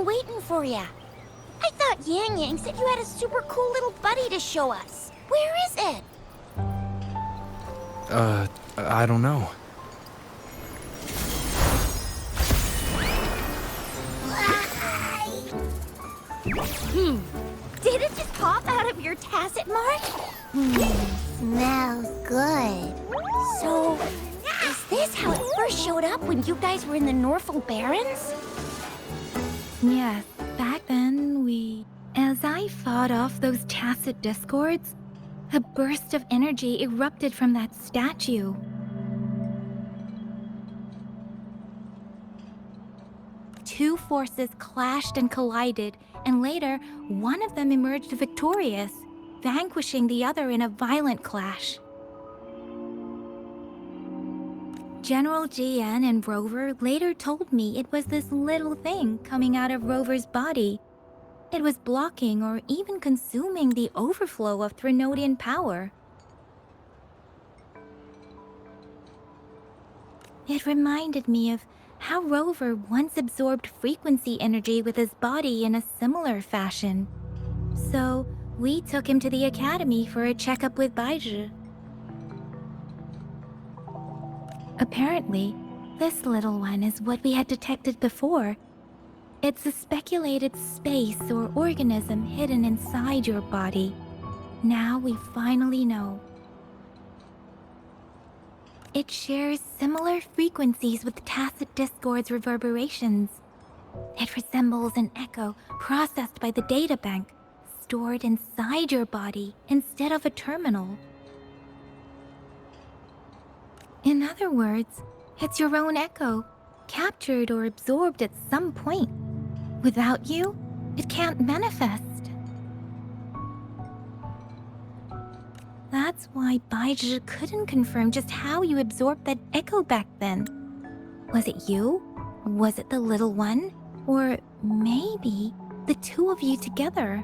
been waiting for ya. I thought Yang Yang said you had a super cool little buddy to show us. Where is it? I don't know. Did it just pop out of your tacit mark? Smells good. So, is this how it first showed up when you guys were in the Norfolk Barrens? Yes, back then As I fought off those tacit discords, a burst of energy erupted from that statue. Two forces clashed and collided, and later, one of them emerged victorious, vanquishing the other in a violent clash. General GN and Rover later told me it was this little thing coming out of Rover's body. It was blocking or even consuming the overflow of Threnodian power. It reminded me of how Rover once absorbed frequency energy with his body in a similar fashion. So, we took him to the academy for a checkup with Baizhi. Apparently, this little one is what we had detected before. It's a speculated space or organism hidden inside your body. Now we finally know. It shares similar frequencies with tacit discord's reverberations. It resembles an echo processed by the data bank, stored inside your body instead of a terminal. In other words, it's your own echo, captured or absorbed at some point. Without you, it can't manifest. That's why Baizhi couldn't confirm just how you absorbed that echo back then. Was it you? Was it the little one? Or maybe the two of you together?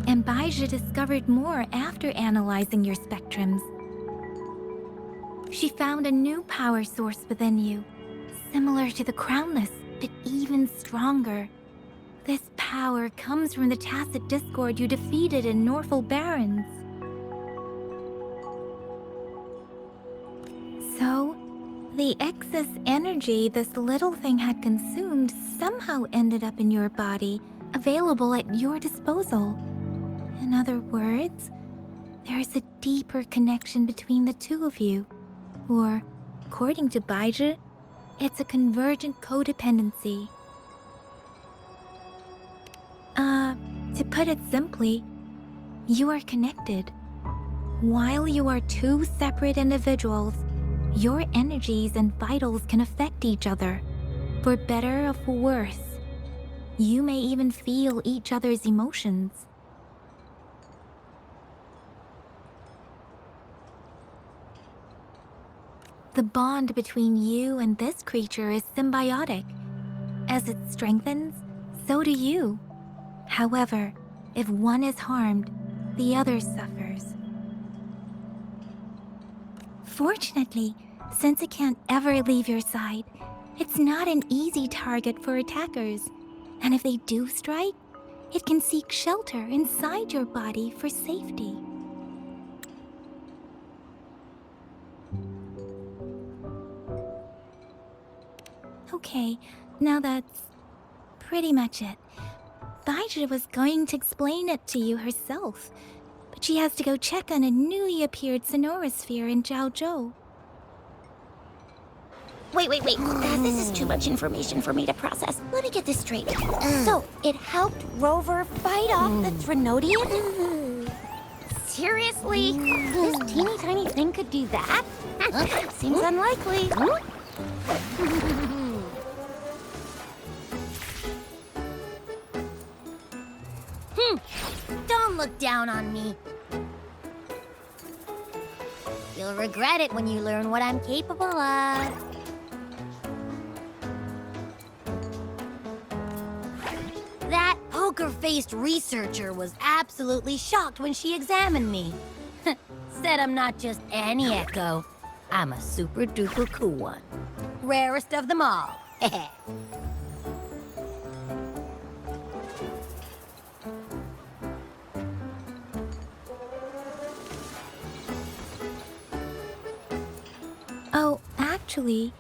And Baizhi discovered more after analyzing your spectrums. She found a new power source within you, similar to the Crownless, but even stronger. This power comes from the tacit discord you defeated in Norfolk Barrens. So, the excess energy this little thing had consumed somehow ended up in your body, available at your disposal. In other words, there's a deeper connection between the two of you. Or, according to Baizhi, it's a convergent codependency. To put it simply, you are connected. While you are two separate individuals, your energies and vitals can affect each other, for better or for worse. You may even feel each other's emotions. The bond between you and this creature is symbiotic. As it strengthens, so do you. However, if one is harmed, the other suffers. Fortunately, since it can't ever leave your side, it's not an easy target for attackers. And if they do strike, it can seek shelter inside your body for safety. Okay, now that's pretty much it. Baizhi was going to explain it to you herself, but she has to go check on a newly appeared sonorosphere in Jiaozhou. Wait. This is too much information for me to process. Let me get this straight. So, it helped Rover fight off the Threnodian? Seriously? This teeny tiny thing could do that? Seems unlikely. Don't look down on me. You'll regret it when you learn what I'm capable of. That poker-faced researcher was absolutely shocked when she examined me. Said I'm not just any echo. I'm a super-duper cool one. Rarest of them all. Actually,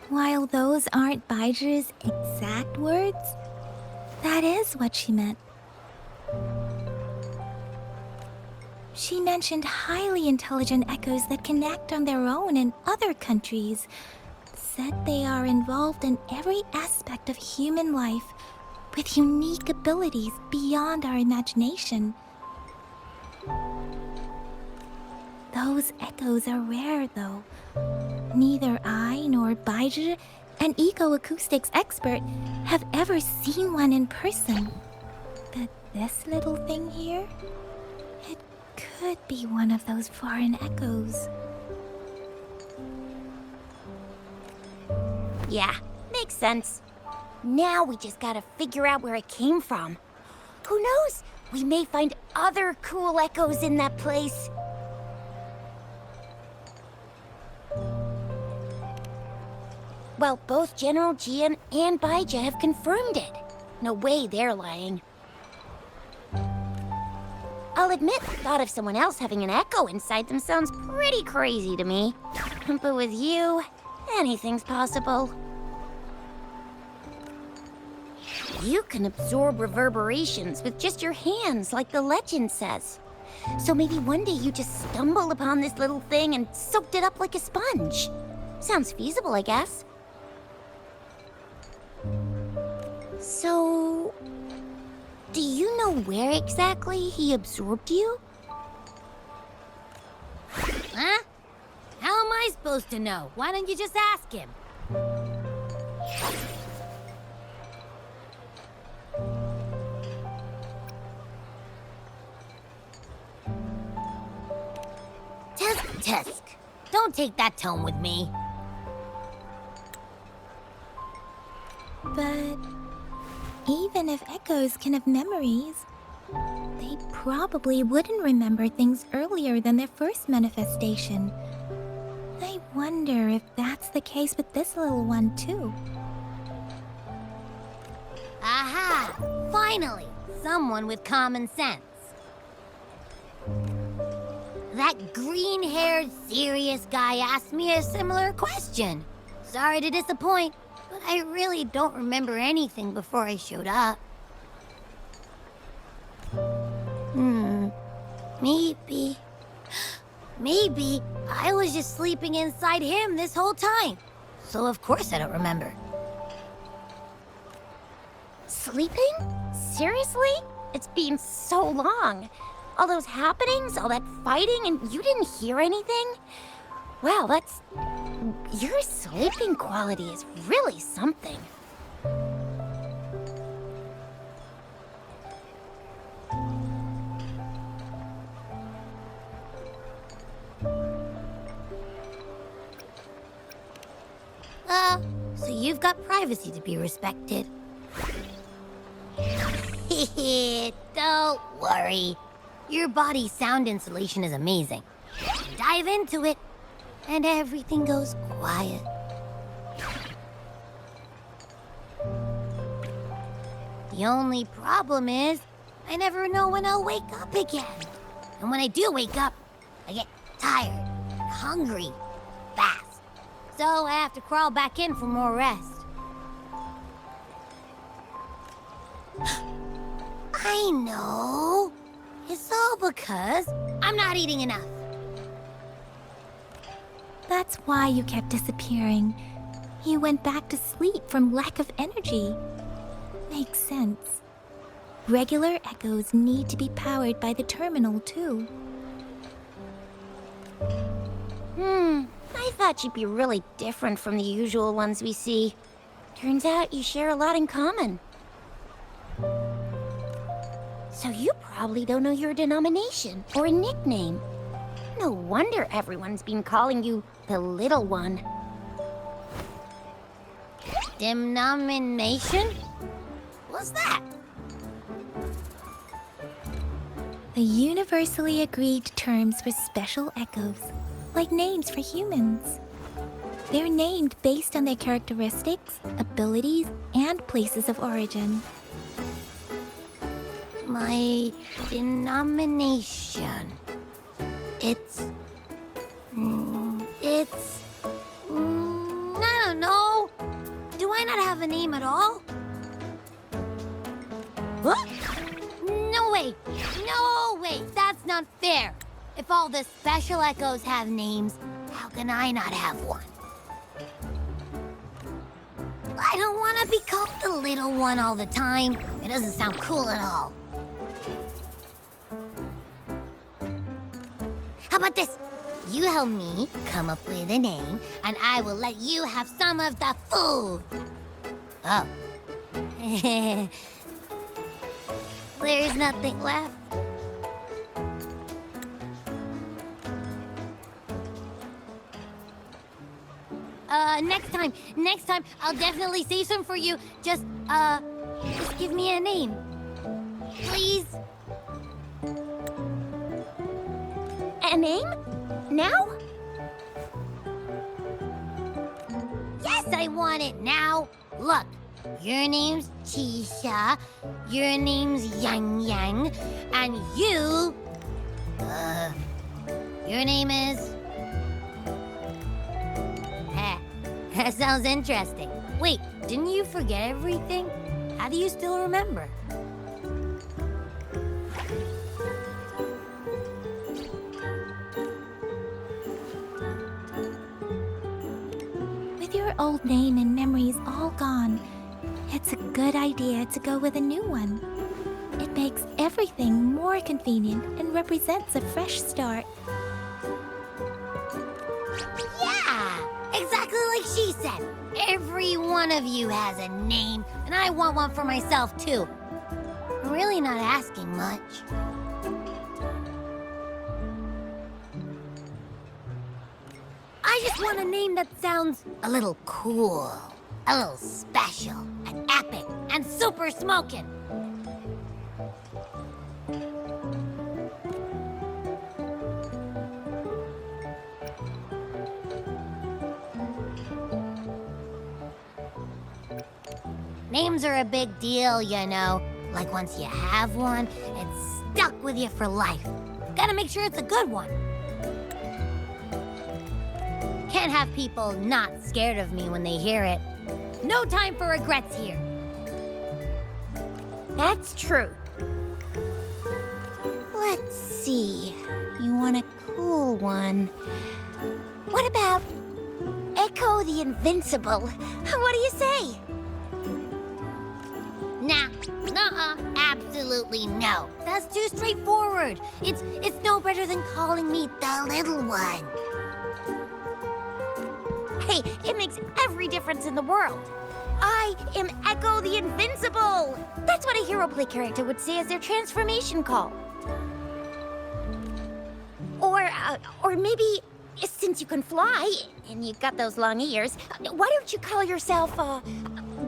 while those aren't Baiju's exact words, that is what she meant. She mentioned highly intelligent echoes that can act on their own in other countries. Said they are involved in every aspect of human life with unique abilities beyond our imagination. Those echoes are rare, though. Neither I nor Baiju, an eco-acoustics expert, have ever seen one in person. But this little thing here, it could be one of those foreign echoes. Yeah, makes sense. Now we just gotta figure out where it came from. Who knows? We may find other cool echoes in that place. Well, both General Jian and Baija have confirmed it. No way they're lying. I'll admit, the thought of someone else having an echo inside them sounds pretty crazy to me. But with you, anything's possible. You can absorb reverberations with just your hands, like the legend says. So maybe one day you just stumbled upon this little thing and soaked it up like a sponge. Sounds feasible, I guess. So, do you know where exactly he absorbed you? Huh? How am I supposed to know? Why don't you just ask him? Tisk. Don't take that tone with me. But even if echoes can have memories, they probably wouldn't remember things earlier than their first manifestation. I wonder if that's the case with this little one, too. Aha! Finally! Someone with common sense. That green-haired, serious guy asked me a similar question. Sorry to disappoint, but I really don't remember anything before I showed up. Maybe I was just sleeping inside him this whole time. So of course I don't remember. Sleeping? Seriously? It's been so long. All those happenings, all that fighting, and you didn't hear anything? Wow, that's... Your sleeping quality is really something. So you've got privacy to be respected. Don't worry. Your body's sound insulation is amazing. Dive into it, and everything goes quiet. The only problem is, I never know when I'll wake up again. And when I do wake up, I get tired and hungry fast. So I have to crawl back in for more rest. I know. It's all because I'm not eating enough. That's why you kept disappearing. You went back to sleep from lack of energy. Makes sense. Regular echoes need to be powered by the terminal, too. I thought you'd be really different from the usual ones we see. Turns out you share a lot in common. So you probably don't know your denomination or a nickname. No wonder everyone's been calling you the Little One. Denomination? What's that? The universally agreed terms for special echoes, like names for humans. They're named based on their characteristics, abilities, and places of origin. My denomination. It's I not have a name at all? What? No way! No way! That's not fair! If all the special echoes have names, how can I not have one? I don't want to be called the little one all the time. It doesn't sound cool at all. How about this? You help me come up with a name, and I will let you have some of the food. Oh. There's nothing left. Next time, I'll definitely save some for you. Just give me a name. Please? A name? Now? Yes, I want it now. Look, your name's Tisha, your name's Yang Yang, and your name is... That sounds interesting. Wait, didn't you forget everything? How do you still remember? With your old name and memories all gone, it's a good idea to go with a new one. It makes everything more convenient and represents a fresh start. Yeah! Exactly like she said. Every one of you has a name, and I want one for myself, too. I'm really not asking much. I just want a name that sounds a little cool, a little special, and epic, and super smoking. Names are a big deal, you know. Like once you have one, it's stuck with you for life. Gotta make sure it's a good one. Can't have people not scared of me when they hear it. No time for regrets here. That's true. Let's see. You want a cool one. What about Echo the Invincible? What do you say? Nah, nuh-uh, absolutely no. That's too straightforward. It's no better than calling me the little one. Hey, it makes every difference in the world. I am Echo the Invincible! That's what a hero play character would say as their transformation call. Or maybe, since you can fly, and you've got those long ears, why don't you call yourself,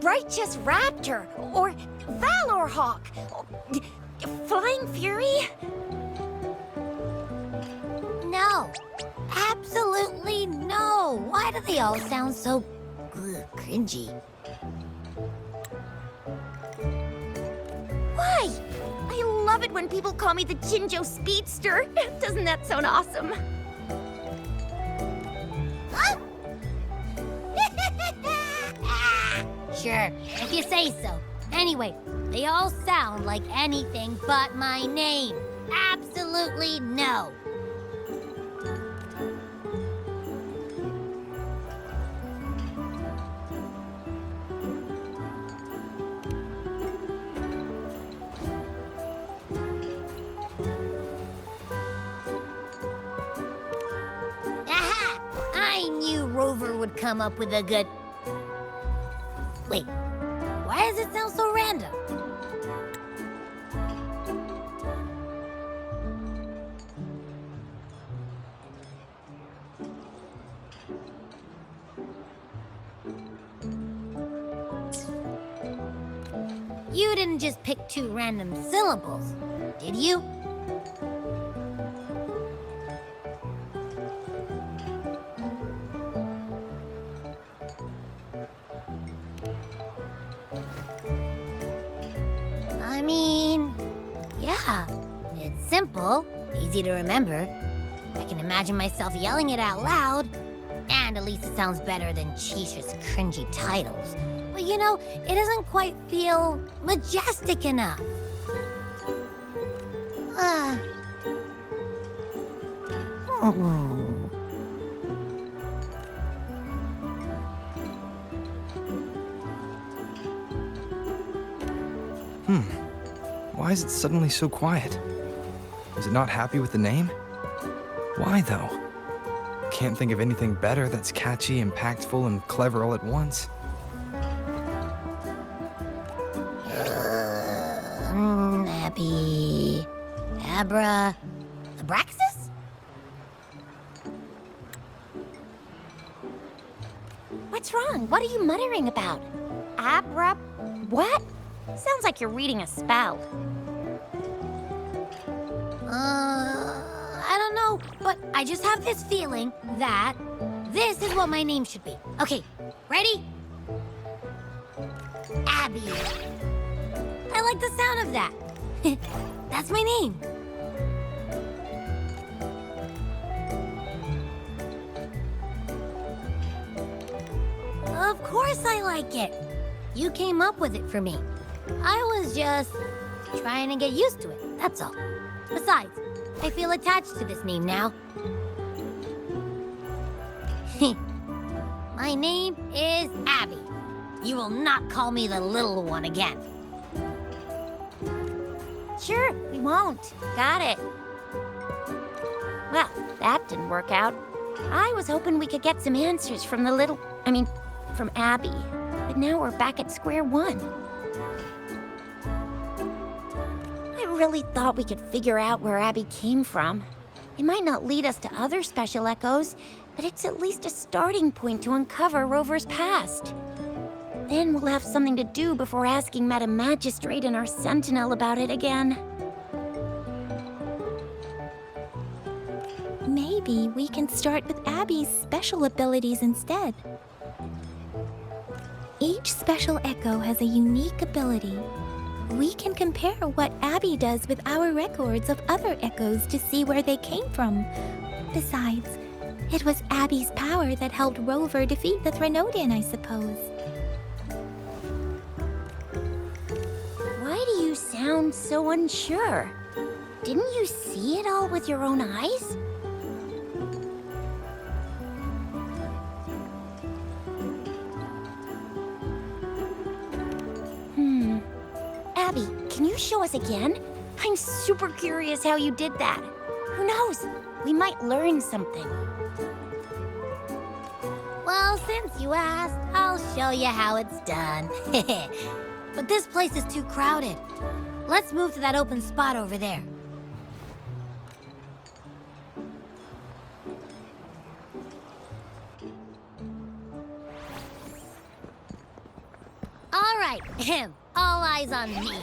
Righteous Raptor, or Valor Hawk, or Flying Fury? No, absolutely no. Why do they all sound so cringy? Why? I love it when people call me the Jinjo Speedster. Doesn't that sound awesome? Huh? Sure, if you say so. Anyway, they all sound like anything but my name. Absolutely no. Aha! I knew Rover would come up with a good... Wait, why does it sound so random? You didn't just pick two random syllables, did you? I mean, yeah, it's simple, easy to remember. I can imagine myself yelling it out loud, and at least it sounds better than Chisha's cringy titles. but you know, it doesn't quite feel majestic enough. Why is it suddenly so quiet? Is it not happy with the name? Why, though? Can't think of anything better that's catchy, impactful, and clever all at once. Abby... Abraxas? What's wrong? What are you muttering about? What? Sounds like you're reading a spell. I don't know, but I just have this feeling that this is what my name should be. Okay, ready? Abby. I like the sound of that. That's my name. Of course I like it. You came up with it for me. I was just trying to get used to it, that's all. Besides, I feel attached to this name now. My name is Abby. You will not call me the little one again. Sure, we won't. Got it. Well, that didn't work out. I was hoping we could get some answers from from Abby. But now we're back at square one. I really thought we could figure out where Abby came from. It might not lead us to other special echoes, but it's at least a starting point to uncover Rover's past. Then we'll have something to do before asking Madam Magistrate and our Sentinel about it again. Maybe we can start with Abby's special abilities instead. Each special echo has a unique ability. We can compare what Abby does with our records of other echoes to see where they came from. Besides, it was Abby's power that helped Rover defeat the Threnodian, I suppose. Why do you sound so unsure? Didn't you see it all with your own eyes? Abby, can you show us again? I'm super curious how you did that. Who knows? We might learn something. Well, since you asked, I'll show you how it's done. But this place is too crowded. Let's move to that open spot over there. All right, all eyes on me.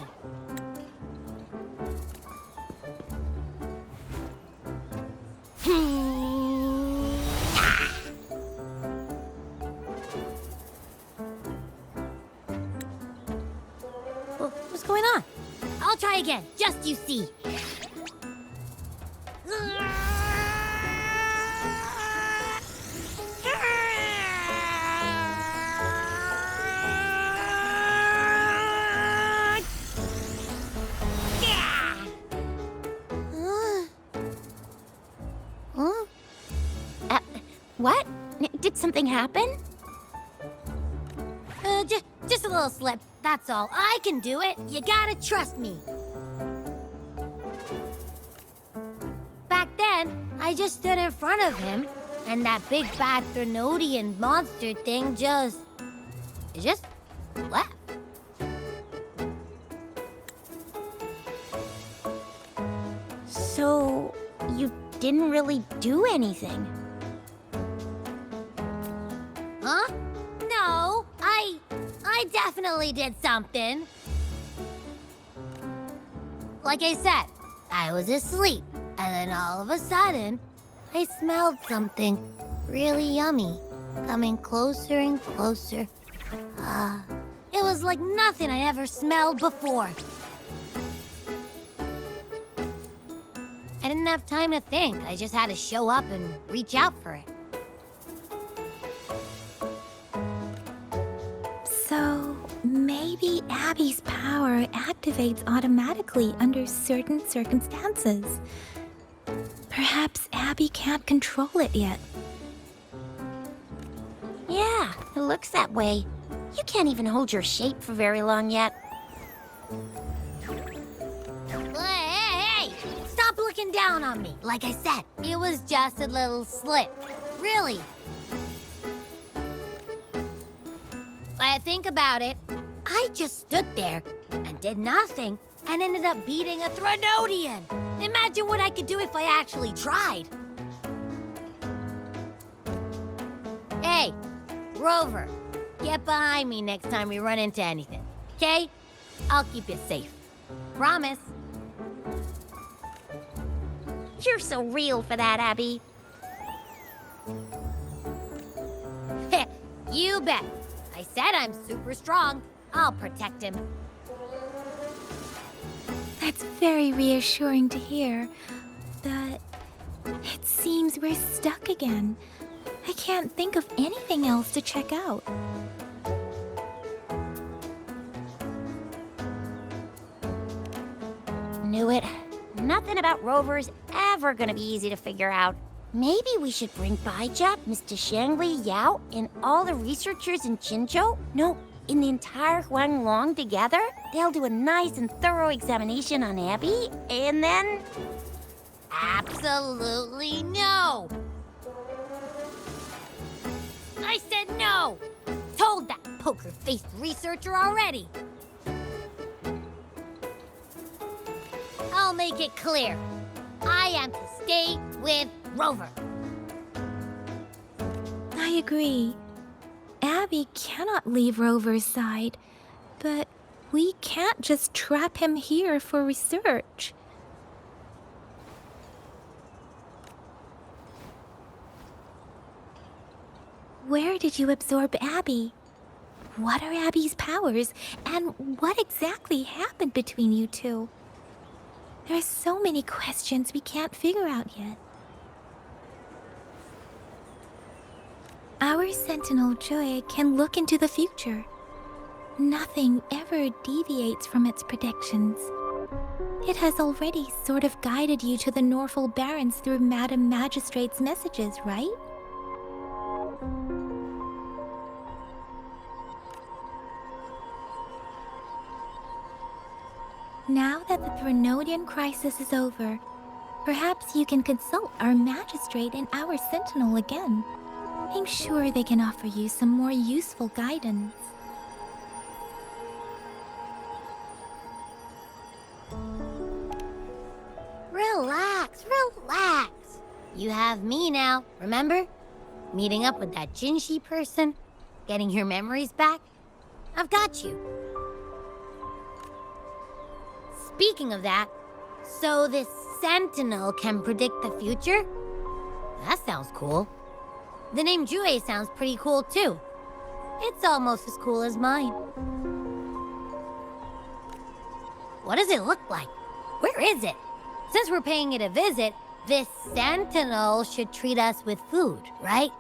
What's going on? I'll try again, just you see. What? Did something happen? Just a little slip, that's all. I can do it. You gotta trust me. Back then, I just stood in front of him, and that big bad Threnodian monster thing just left. So, you didn't really do anything? Huh? No, I definitely did something. Like I said, I was asleep, and then all of a sudden, I smelled something really yummy, coming closer and closer. It was like nothing I ever smelled before. I didn't have time to think. I just had to show up and reach out for it. So, maybe Abby's power activates automatically under certain circumstances. Perhaps Abby can't control it yet. Yeah, it looks that way. You can't even hold your shape for very long yet. Hey! Stop looking down on me. Like I said, it was just a little slip. Really. But think about it. I just stood there and did nothing and ended up beating a Threnodian. Imagine what I could do if I actually tried. Hey, Rover, get behind me next time we run into anything, okay? I'll keep you safe. Promise. You're so real for that, Abby. You bet. I said I'm super strong. I'll protect him. That's very reassuring to hear. But it seems we're stuck again. I can't think of anything else to check out. Knew it. Nothing about Rover's ever gonna be easy to figure out. Maybe we should bring Baijia, Mr. Shangli, Yao, and all the researchers in Jinzhou? No, in the entire Huanglong together? They'll do a nice and thorough examination on Abby, and then... Absolutely no! I said no! Told that poker-faced researcher already! I'll make it clear. I am to stay with Rover. I agree. Abby cannot leave Rover's side, but we can't just trap him here for research. Where did you absorb Abby? What are Abby's powers, and what exactly happened between you two? There are so many questions we can't figure out yet. Our Sentinel Joy can look into the future. Nothing ever deviates from its predictions. It has already sort of guided you to the Norfolk Barrens through Madam Magistrate's messages, right? Now that the Threnodian crisis is over, perhaps you can consult our Magistrate and our Sentinel again. I'm sure they can offer you some more useful guidance. Relax, relax. You have me now, remember? Meeting up with that Jinshi person, getting your memories back. I've got you. Speaking of that, so this Sentinel can predict the future? That sounds cool. The name Jue sounds pretty cool too. It's almost as cool as mine. What does it look like? Where is it? Since we're paying it a visit, this Sentinel should treat us with food, right?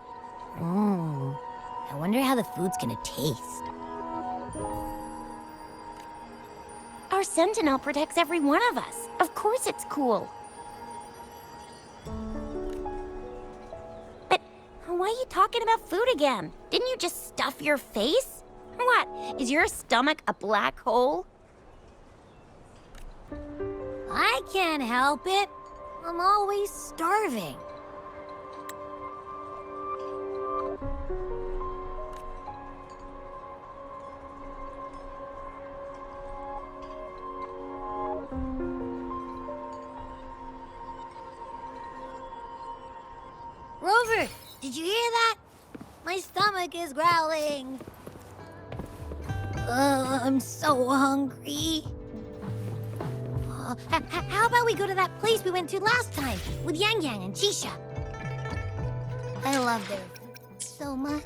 I wonder how the food's gonna taste. Our Sentinel protects every one of us. Of course it's cool. But why are you talking about food again? Didn't you just stuff your face? What, is your stomach a black hole? I can't help it. I'm always starving. Rover, did you hear that? My stomach is growling. I'm so hungry. How about we go to that place we went to last time with Yang Yang and Chisha? I love their food so much.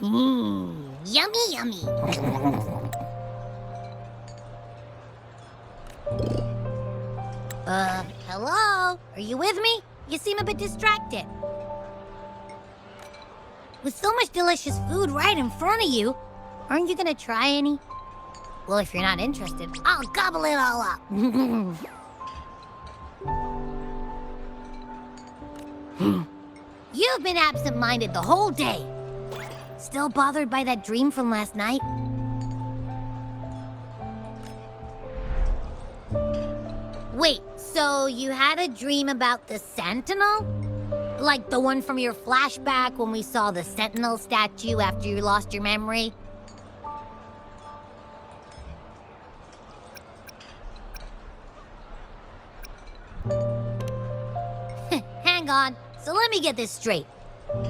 Yummy, yummy. Hello? Are you with me? You seem a bit distracted. With so much delicious food right in front of you, aren't you gonna try any? Well, if you're not interested, I'll gobble it all up. You've been absent-minded the whole day. Still bothered by that dream from last night? Wait, so you had a dream about the Sentinel? Like the one from your flashback when we saw the Sentinel statue after you lost your memory? Hang on, so let me get this straight.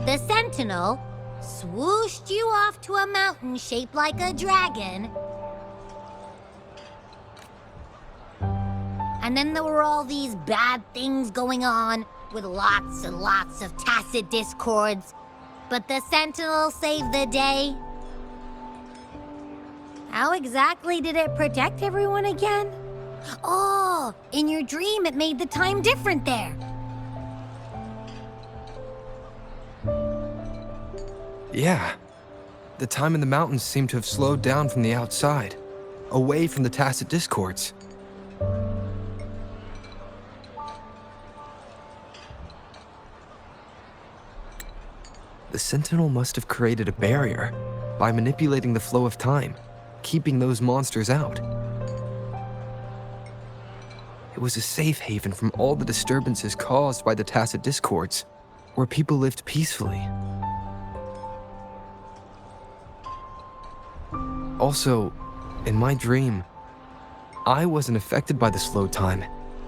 The Sentinel swooshed you off to a mountain shaped like a dragon. And then there were all these bad things going on with lots and lots of tacit discords. But the Sentinel saved the day. How exactly did it protect everyone again? Oh, in your dream it made the time different there. Yeah. The time in the mountains seemed to have slowed down from the outside, away from the tacit discords. The Sentinel must have created a barrier by manipulating the flow of time, keeping those monsters out. It was a safe haven from all the disturbances caused by the tacit discords, where people lived peacefully. Also, in my dream, I wasn't affected by the slow time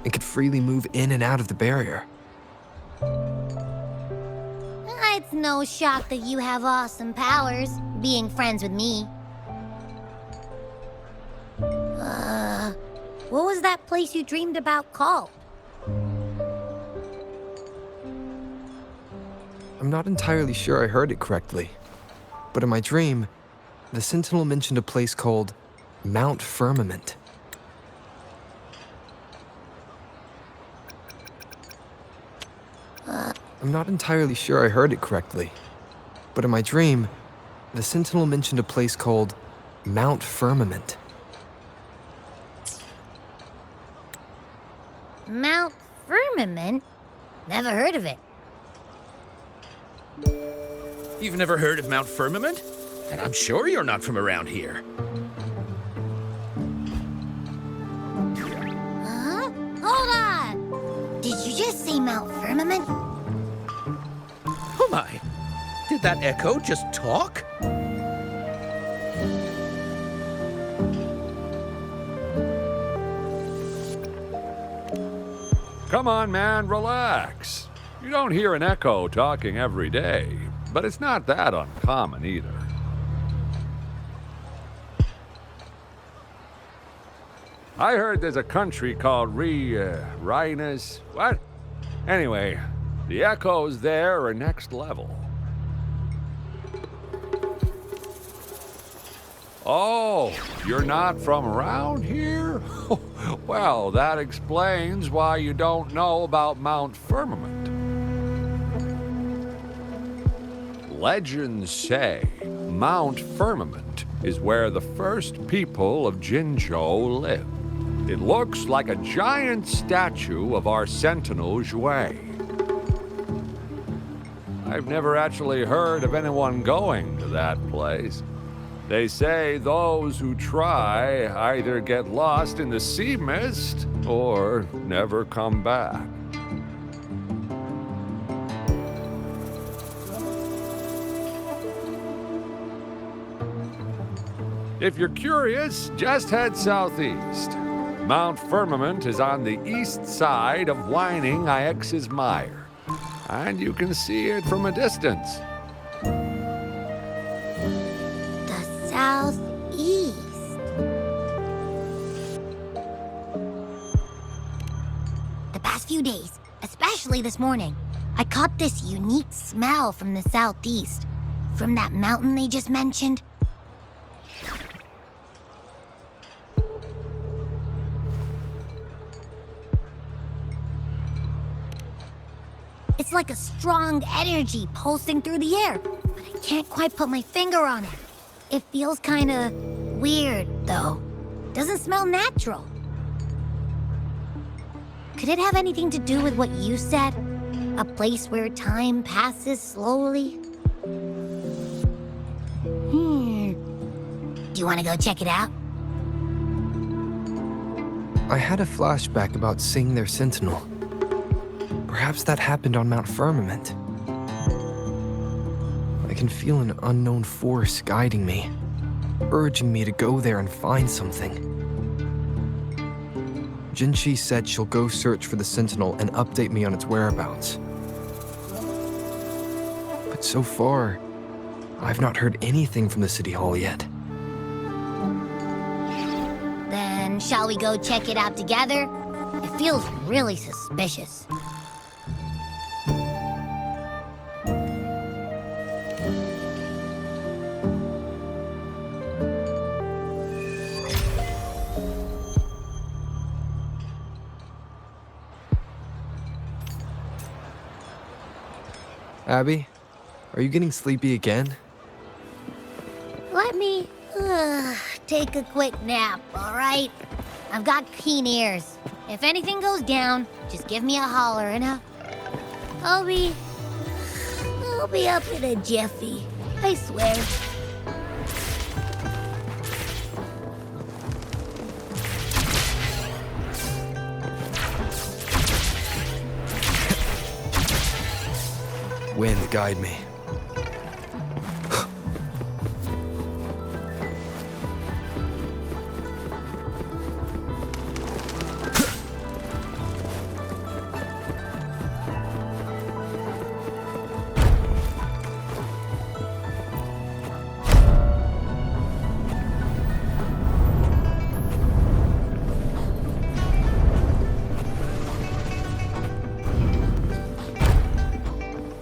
and could freely move in and out of the barrier. It's no shock that you have awesome powers, being friends with me. What was that place you dreamed about called? I'm not entirely sure I heard it correctly, but in my dream, the Sentinel mentioned a place called Mount Firmament. I'm not entirely sure I heard it correctly, but in my dream, the Sentinel mentioned a place called Mount Firmament. Mount Firmament? Never heard of it. You've never heard of Mount Firmament? And I'm sure you're not from around here. Huh? Hold on! Did you just say Mount Firmament? Oh my! Did that echo just talk? Come on, man, relax. You don't hear an echo talking every day, but it's not that uncommon either. I heard there's a country called Rhinus. What? Anyway, the echoes there are next level. Oh, you're not from around here? Well, that explains why you don't know about Mount Firmament. Legends say Mount Firmament is where the first people of Jinzhou lived. It looks like a giant statue of our Sentinel Jue. I've never actually heard of anyone going to that place. They say those who try either get lost in the sea mist or never come back. If you're curious, just head southeast. Mount Firmament is on the east side of Whining Ix's Mire, and you can see it from a distance. Southeast. The past few days, especially this morning, I caught this unique smell from the southeast. from that mountain they just mentioned? It's like a strong energy pulsing through the air, but I can't quite put my finger on it. It feels kinda weird, though. Doesn't smell natural. Could it have anything to do with what you said? A place where time passes slowly? Do you want to go check it out? I had a flashback about seeing their sentinel. Perhaps that happened on Mount Firmament. I can feel an unknown force guiding me, urging me to go there and find something. Jinchi said she'll go search for the sentinel and update me on its whereabouts. But so far, I've not heard anything from the City Hall yet. Then shall we go check it out together? It feels really suspicious. Abby, are you getting sleepy again? Let me take a quick nap, all right? I've got keen ears. If anything goes down, just give me a holler and I'll be up in a jiffy. I swear. Wind, guide me.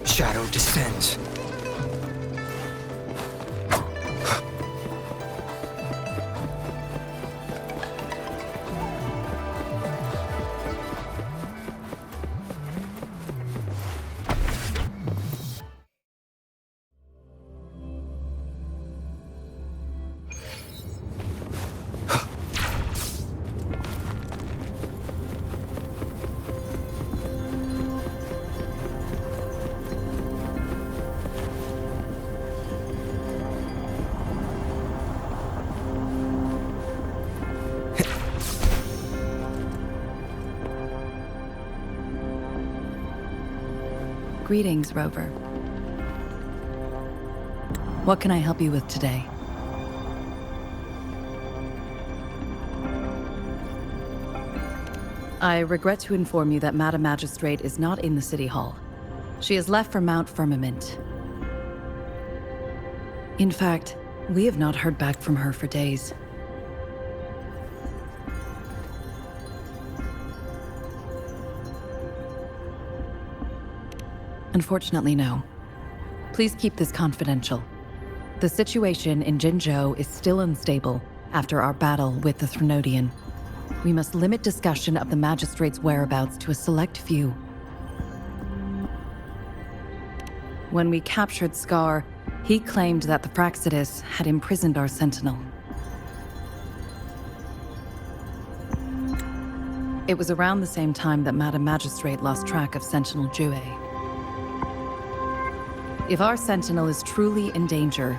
Shadow descends. Greetings, Rover. What can I help you with today? I regret to inform you that Madam Magistrate is not in the City Hall. She has left for Mount Firmament. In fact, we have not heard back from her for days. Unfortunately, no. Please keep this confidential. The situation in Jinzhou is still unstable after our battle with the Threnodian. We must limit discussion of the Magistrate's whereabouts to a select few. When we captured Scar, he claimed that the Praxidus had imprisoned our Sentinel. It was around the same time that Madam Magistrate lost track of Sentinel Jue. If our Sentinel is truly in danger,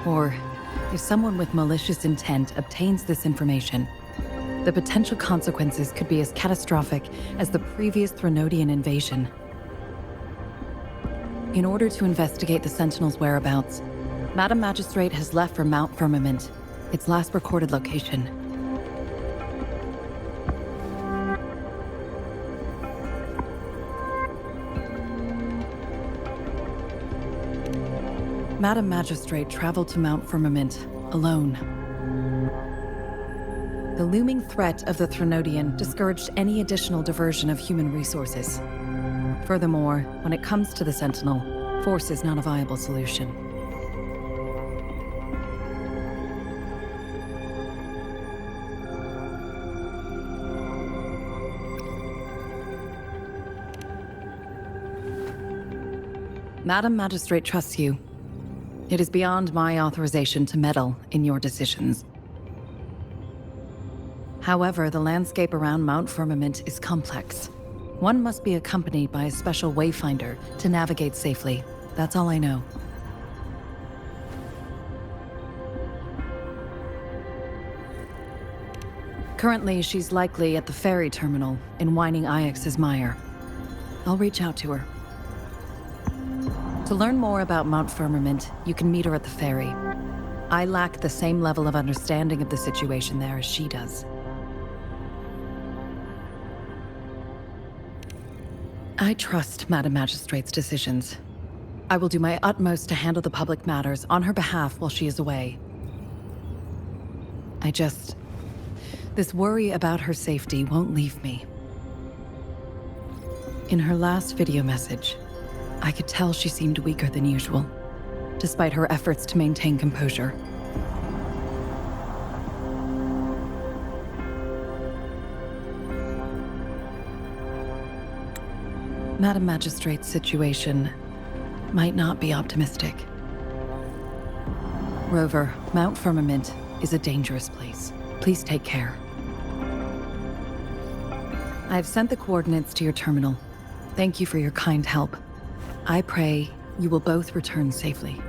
or if someone with malicious intent obtains this information, the potential consequences could be as catastrophic as the previous Threnodian invasion. In order to investigate the Sentinel's whereabouts, Madam Magistrate has left for Mount Firmament, its last recorded location. Madam Magistrate traveled to Mount Firmament alone. The looming threat of the Threnodian discouraged any additional diversion of human resources. Furthermore, when it comes to the Sentinel, force is not a viable solution. Madam Magistrate trusts you. It is beyond my authorization to meddle in your decisions. However, the landscape around Mount Firmament is complex. One must be accompanied by a special wayfinder to navigate safely. That's all I know. Currently, she's likely at the ferry terminal in Whining Ix's Mire. I'll reach out to her. To learn more about Mount Firmament, you can meet her at the ferry. I lack the same level of understanding of the situation there as she does. I trust Madam Magistrate's decisions. I will do my utmost to handle the public matters on her behalf while she is away. This worry about her safety won't leave me. In her last video message, I could tell she seemed weaker than usual, despite her efforts to maintain composure. Madam Magistrate's situation might not be optimistic. Rover, Mount Firmament is a dangerous place. Please take care. I have sent the coordinates to your terminal. Thank you for your kind help. I pray you will both return safely.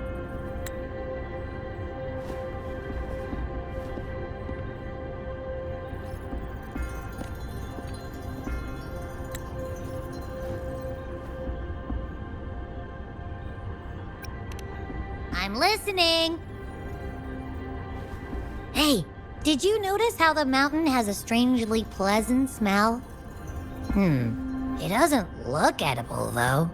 I'm listening. Hey, did you notice how the mountain has a strangely pleasant smell? It doesn't look edible, though.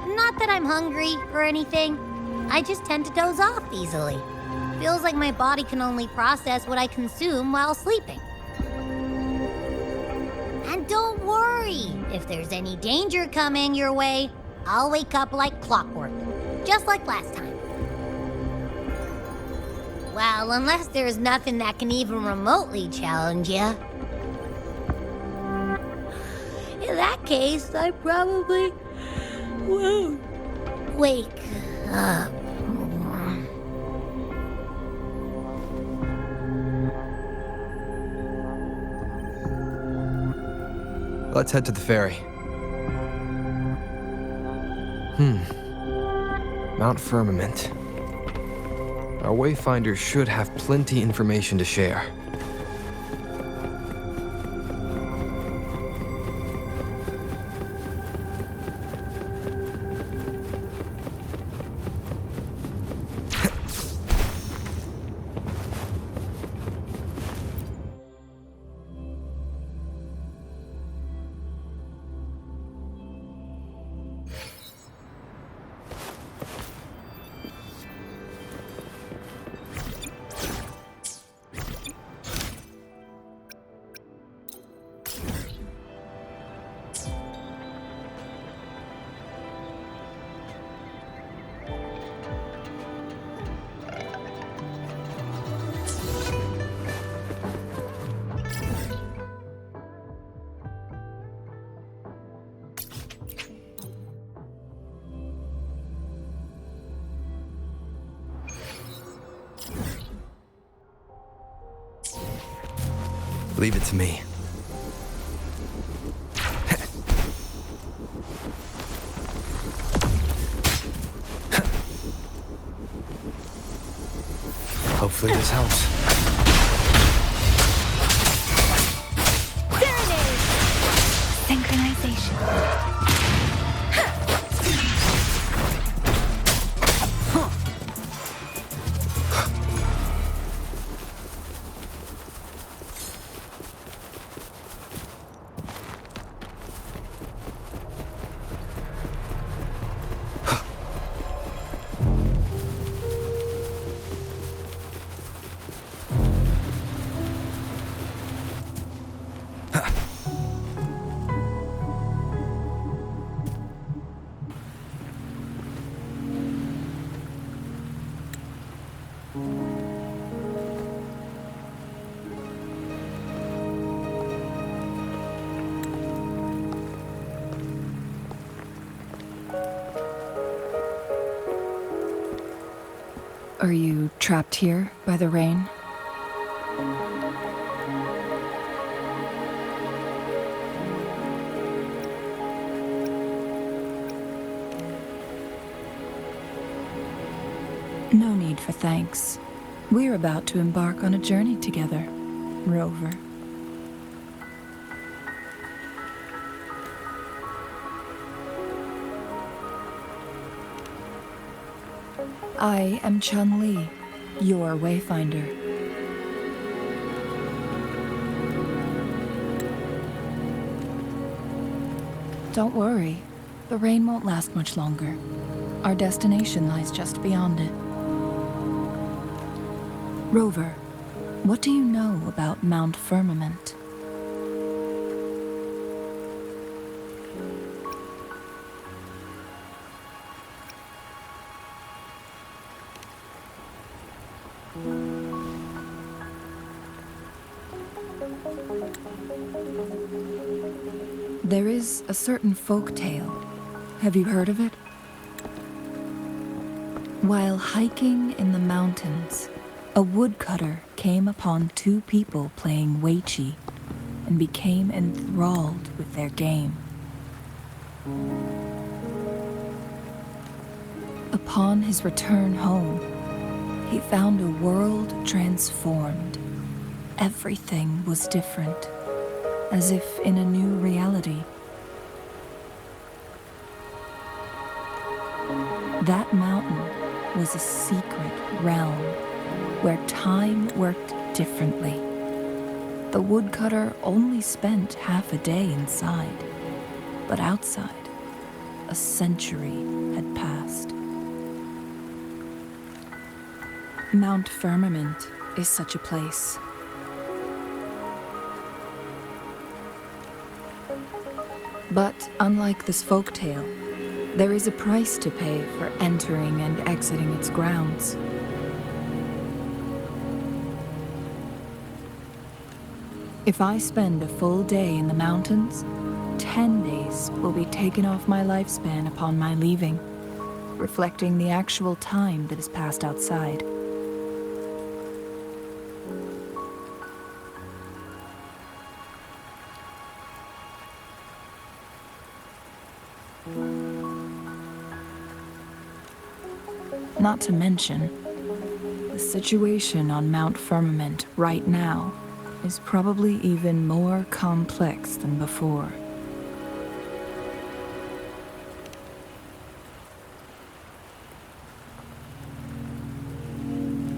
Not that I'm hungry or anything. I just tend to doze off easily. Feels like my body can only process what I consume while sleeping. And don't worry, if there's any danger coming your way, I'll wake up like clockwork, just like last time. Well, unless there's nothing that can even remotely challenge you. In that case, I probably won't wake up. Let's head to the ferry. Mount Firmament. Our wayfinder should have plenty information to share. Leave it to me. Hopefully this helps. Synchronization. Are you trapped here by the rain? No need for thanks. We're about to embark on a journey together, Rover. I am Chun-Li, your Wayfinder. Don't worry, the rain won't last much longer. Our destination lies just beyond it. Rover, what do you know about Mount Firmament? There is a certain folk tale. Have you heard of it? While hiking in the mountains, a woodcutter came upon two people playing Weiqi and became enthralled with their game. Upon his return home, he found a world transformed. Everything was different, as if in a new reality. That mountain was a secret realm where time worked differently. The woodcutter only spent half a day inside, but outside, a century had passed. Mount Firmament is such a place. But unlike this folktale, there is a price to pay for entering and exiting its grounds. If I spend a full day in the mountains, 10 days will be taken off my lifespan upon my leaving, reflecting the actual time that is passed outside. Not to mention, the situation on Mount Firmament right now is probably even more complex than before.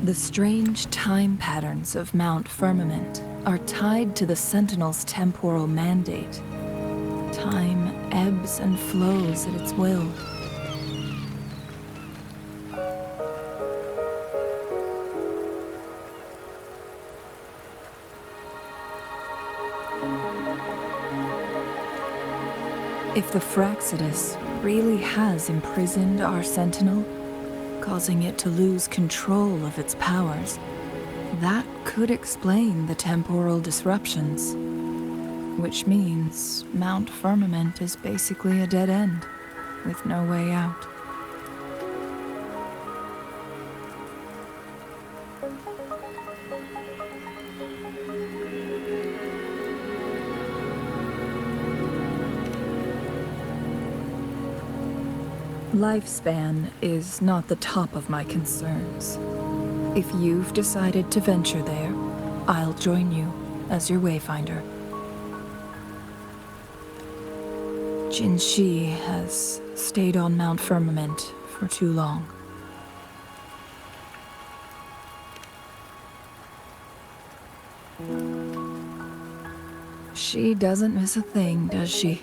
The strange time patterns of Mount Firmament are tied to the Sentinel's temporal mandate. Time ebbs and flows at its will. If the Fraxidus really has imprisoned our Sentinel, causing it to lose control of its powers, that could explain the temporal disruptions. Which means Mount Firmament is basically a dead end, with no way out. Lifespan is not the top of my concerns. If you've decided to venture there, I'll join you as your Wayfinder. Jinshi has stayed on Mount Firmament for too long. She doesn't miss a thing, does she?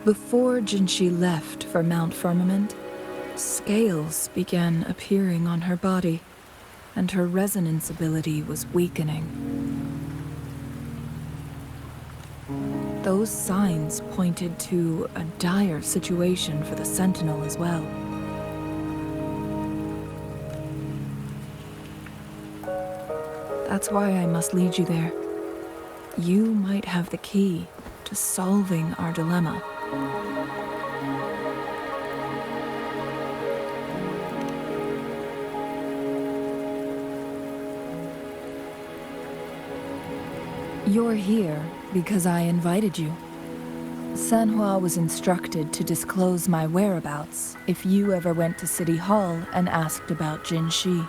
Before Jinshi left for Mount Firmament, scales began appearing on her body, and her resonance ability was weakening. Those signs pointed to a dire situation for the Sentinel as well. That's why I must lead you there. You might have the key to solving our dilemma. You're here because I invited you. Sanhua was instructed to disclose my whereabouts if you ever went to City Hall and asked about Jin Shi.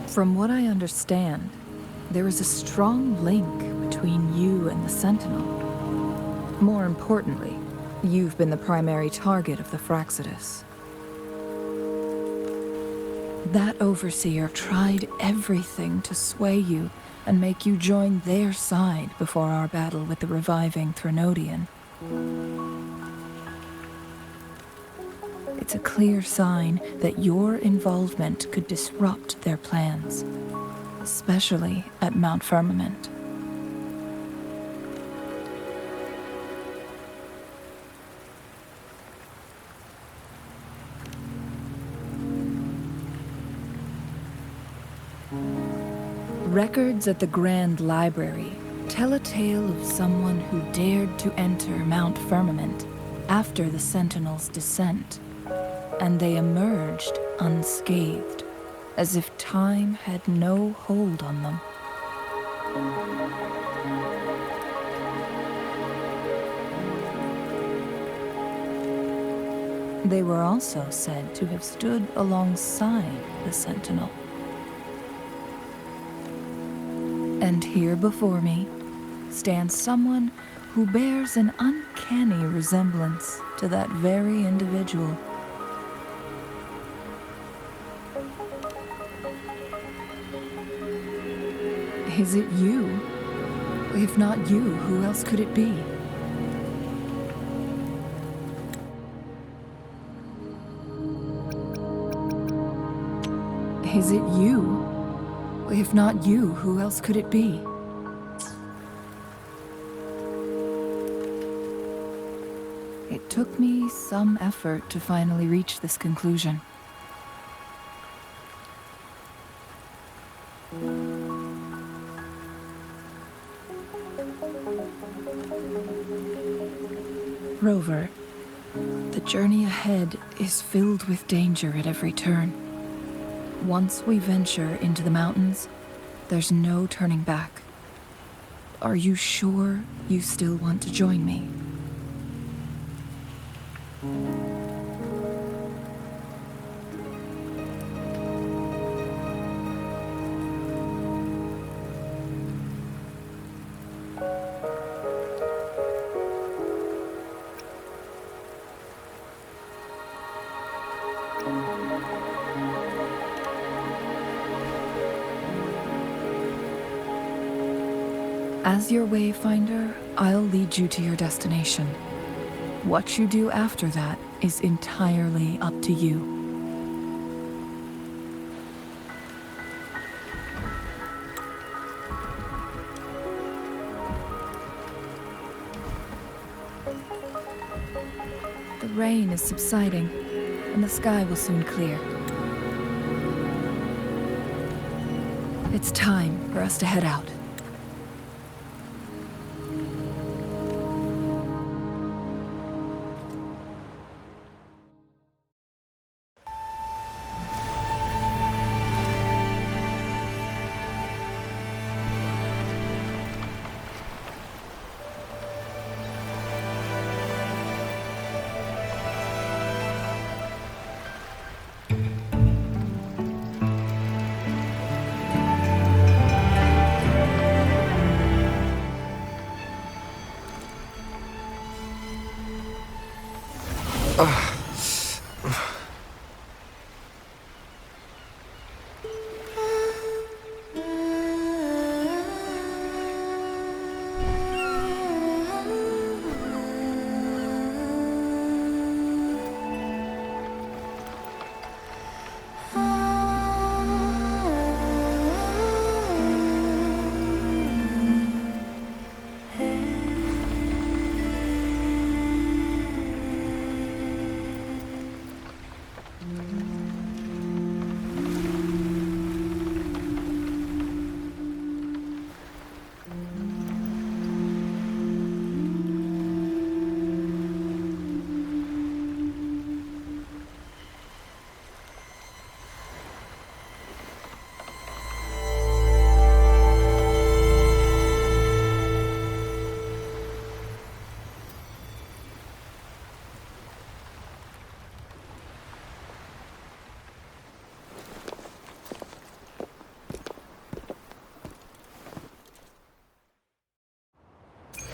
From what I understand, there is a strong link between you and the Sentinel. More importantly, you've been the primary target of the Fraxidus. That overseer tried everything to sway you and make you join their side before our battle with the reviving Threnodian. It's a clear sign that your involvement could disrupt their plans, especially at Mount Firmament. Records at the Grand Library tell a tale of someone who dared to enter Mount Firmament after the Sentinel's descent, and they emerged unscathed, as if time had no hold on them. They were also said to have stood alongside the Sentinel. And here before me stands someone who bears an uncanny resemblance to that very individual. Is it you? If not you, who else could it be? Is it you? If not you, who else could it be? It took me some effort to finally reach this conclusion. Rover, the journey ahead is filled with danger at every turn. Once we venture into the mountains, there's no turning back. Are you sure you still want to join me? As your wayfinder, I'll lead you to your destination. What you do after that is entirely up to you. The rain is subsiding, and the sky will soon clear. It's time for us to head out.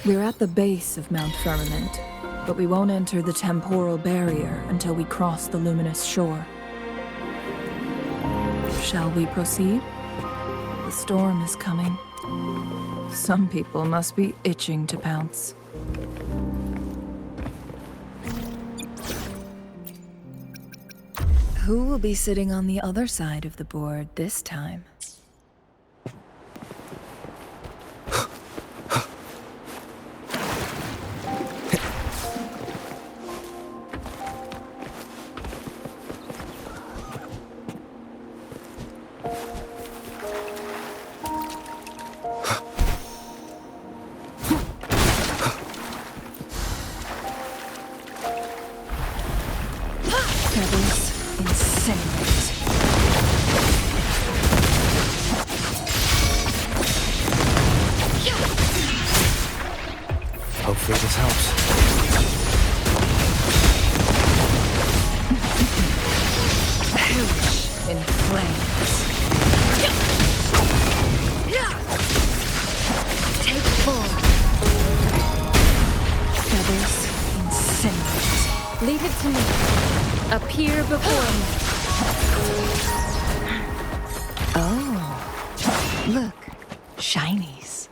We're at the base of Mount Firmament, but we won't enter the temporal barrier until we cross the luminous shore. Shall we proceed? The storm is coming. Some people must be itching to pounce. Who will be sitting on the other side of the board this time? Hopefully this helps. In flames. Take 4. Feathers incinerate. Leave it to me. Appear before me. Oh, look, shinies.